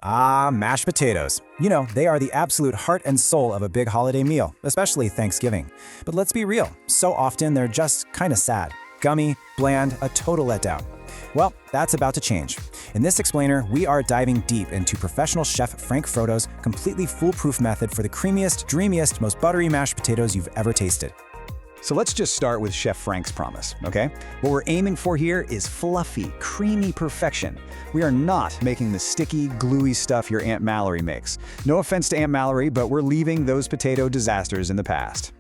Ah, mashed potatoes. You know, they are the absolute heart and soul of a big holiday meal, especially Thanksgiving. But let's be real, so often they're just kinda sad. Gummy, bland, a total letdown. Well, that's about to change. In this explainer, we are diving deep into professional chef Frank Frodo's completely foolproof method for the creamiest, dreamiest, most buttery mashed potatoes you've ever tasted. So let's just start with Chef Frank's promise, okay? What we're aiming for here is fluffy, creamy perfection. We are not making the sticky, gluey stuff your Aunt Mallory makes. No offense to Aunt Mallory, but we're leaving those potato disasters in the past.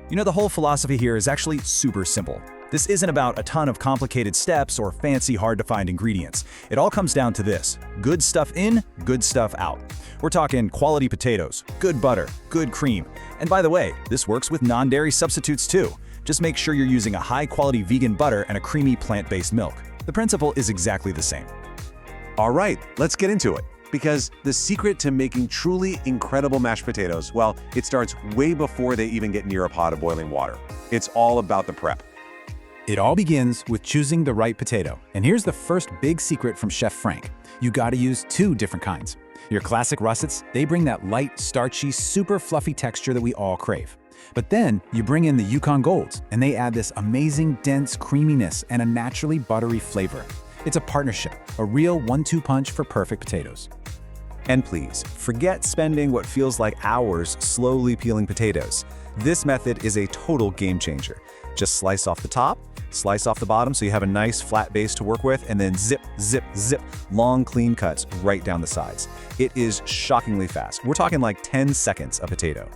You know, the whole philosophy here is actually super simple. This isn't about a ton of complicated steps or fancy, hard-to-find ingredients. It all comes down to this: good stuff in, good stuff out. We're talking quality potatoes, good butter, good cream. And by the way, this works with non-dairy substitutes too. Just make sure you're using a high-quality vegan butter and a creamy plant-based milk. The principle is exactly the same. All right, let's get into it. Because the secret to making truly incredible mashed potatoes, well, it starts way before they even get near a pot of boiling water. It's all about the prep. It all begins with choosing the right potato. And here's the first big secret from Chef Frank. You gotta use two different kinds. Your classic russets, they bring that light, starchy, super fluffy texture that we all crave. But then you bring in the Yukon Golds, and they add this amazing, dense creaminess and a naturally buttery flavor. It's a partnership, a real 1-2 punch for perfect potatoes. And please, forget spending what feels like hours slowly peeling potatoes. This method is a total game changer. Just slice off the top, slice off the bottom so you have a nice flat base to work with, and then zip, zip, zip, long clean cuts right down the sides. It is shockingly fast. We're talking like 10 seconds a potato.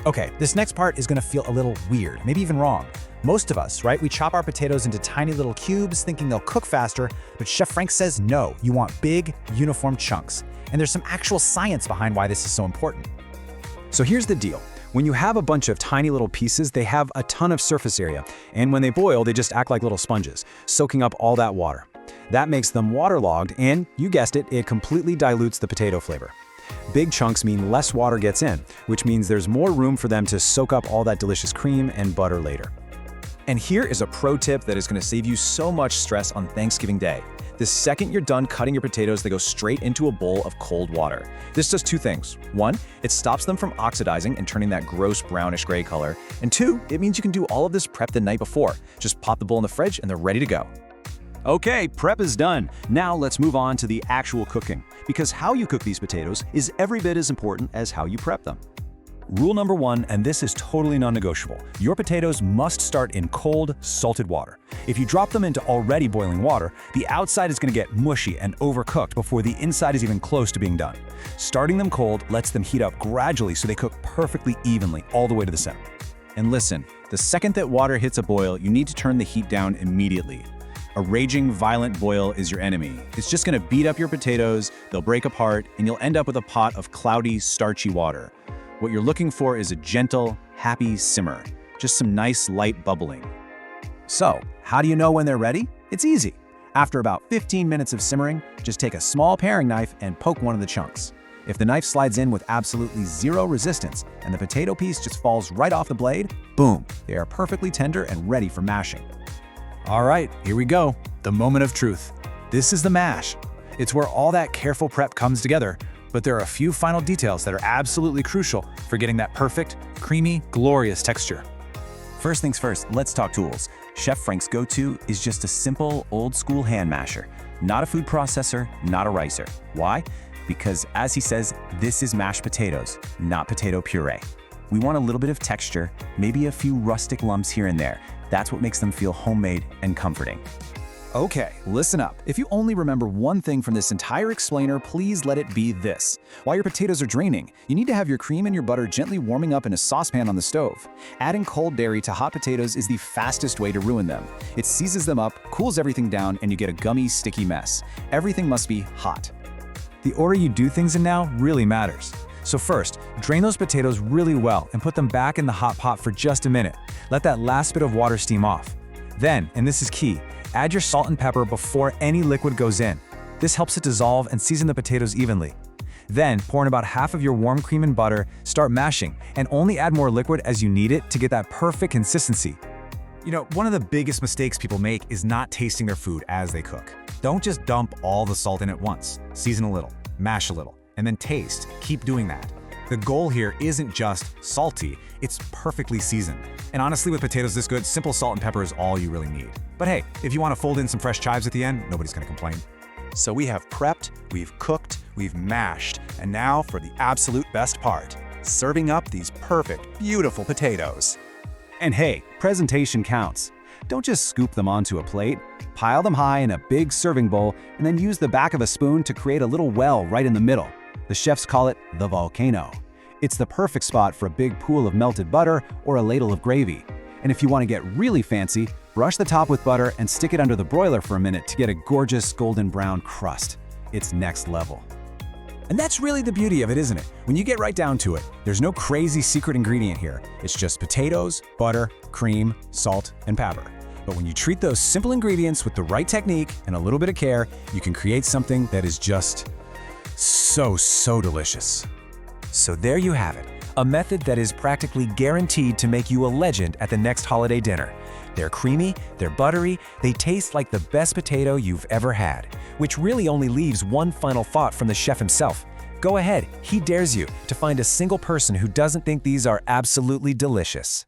Okay, this next part is gonna feel a little weird, maybe even wrong. Most of us, right, we chop our potatoes into tiny little cubes thinking they'll cook faster, but Chef Frank says no, you want big, uniform chunks. And there's some actual science behind why this is so important. So here's the deal. When you have a bunch of tiny little pieces, they have a ton of surface area, and when they boil, they just act like little sponges, soaking up all that water. That makes them waterlogged, and you guessed it, it completely dilutes the potato flavor. Big chunks mean less water gets in, which means there's more room for them to soak up all that delicious cream and butter later. And here is a pro tip that is gonna save you so much stress on Thanksgiving Day. The second you're done cutting your potatoes, they go straight into a bowl of cold water. This does two things. One, it stops them from oxidizing and turning that gross brownish gray color. And two, it means you can do all of this prep the night before. Just pop the bowl in the fridge and they're ready to go. Okay, prep is done. Now let's move on to the actual cooking, because how you cook these potatoes is every bit as important as how you prep them. Rule number one, and this is totally non-negotiable, your potatoes must start in cold, salted water. If you drop them into already boiling water, the outside is gonna get mushy and overcooked before the inside is even close to being done. Starting them cold lets them heat up gradually so they cook perfectly evenly all the way to the center. And listen, the second that water hits a boil, you need to turn the heat down immediately. A raging, violent boil is your enemy. It's just gonna beat up your potatoes, they'll break apart, and you'll end up with a pot of cloudy, starchy water. What you're looking for is a gentle, happy simmer, just some nice light bubbling. So, how do you know when they're ready? It's easy. After about 15 minutes of simmering, just take a small paring knife and poke one of the chunks. If the knife slides in with absolutely zero resistance and the potato piece just falls right off the blade, boom, they are perfectly tender and ready for mashing. All right, here we go. The moment of truth. This is the mash. It's where all that careful prep comes together. But there are a few final details that are absolutely crucial for getting that perfect, creamy, glorious texture. First things first, let's talk tools. Chef Frank's go-to is just a simple, old-school hand masher. Not a food processor, not a ricer. Why? Because, as he says, this is mashed potatoes, not potato puree. We want a little bit of texture, maybe a few rustic lumps here and there. That's what makes them feel homemade and comforting. Okay, listen up. If you only remember one thing from this entire explainer, please let it be this. While your potatoes are draining, you need to have your cream and your butter gently warming up in a saucepan on the stove. Adding cold dairy to hot potatoes is the fastest way to ruin them. It seizes them up, cools everything down, and you get a gummy, sticky mess. Everything must be hot. The order you do things in now really matters. So first, drain those potatoes really well and put them back in the hot pot for just a minute. Let that last bit of water steam off. Then, and this is key, add your salt and pepper before any liquid goes in. This helps it dissolve and season the potatoes evenly. Then, pour in about half of your warm cream and butter, start mashing, and only add more liquid as you need it to get that perfect consistency. You know, one of the biggest mistakes people make is not tasting their food as they cook. Don't just dump all the salt in at once. Season a little. mash a little, and then taste. Keep doing that. The goal here isn't just salty, it's perfectly seasoned. And honestly, with potatoes this good, simple salt and pepper is all you really need. But hey, if you want to fold in some fresh chives at the end, nobody's gonna complain. So we have prepped, we've cooked, we've mashed, and now for the absolute best part, serving up these perfect, beautiful potatoes. And hey, presentation counts. Don't just scoop them onto a plate. Pile them high in a big serving bowl and then use the back of a spoon to create a little well right in the middle. The chefs call it the volcano. It's the perfect spot for a big pool of melted butter or a ladle of gravy. And if you want to get really fancy, brush the top with butter and stick it under the broiler for a minute to get a gorgeous golden brown crust. It's next level. And that's really the beauty of it, isn't it? When you get right down to it, there's no crazy secret ingredient here. It's just potatoes, butter, cream, salt, and pepper. But when you treat those simple ingredients with the right technique and a little bit of care, you can create something that is just so delicious. So there you have it, a method that is practically guaranteed to make you a legend at the next holiday dinner. They're creamy, they're buttery, they taste like the best potato you've ever had, which really only leaves one final thought from the chef himself. Go ahead, he dares you to find a single person who doesn't think these are absolutely delicious.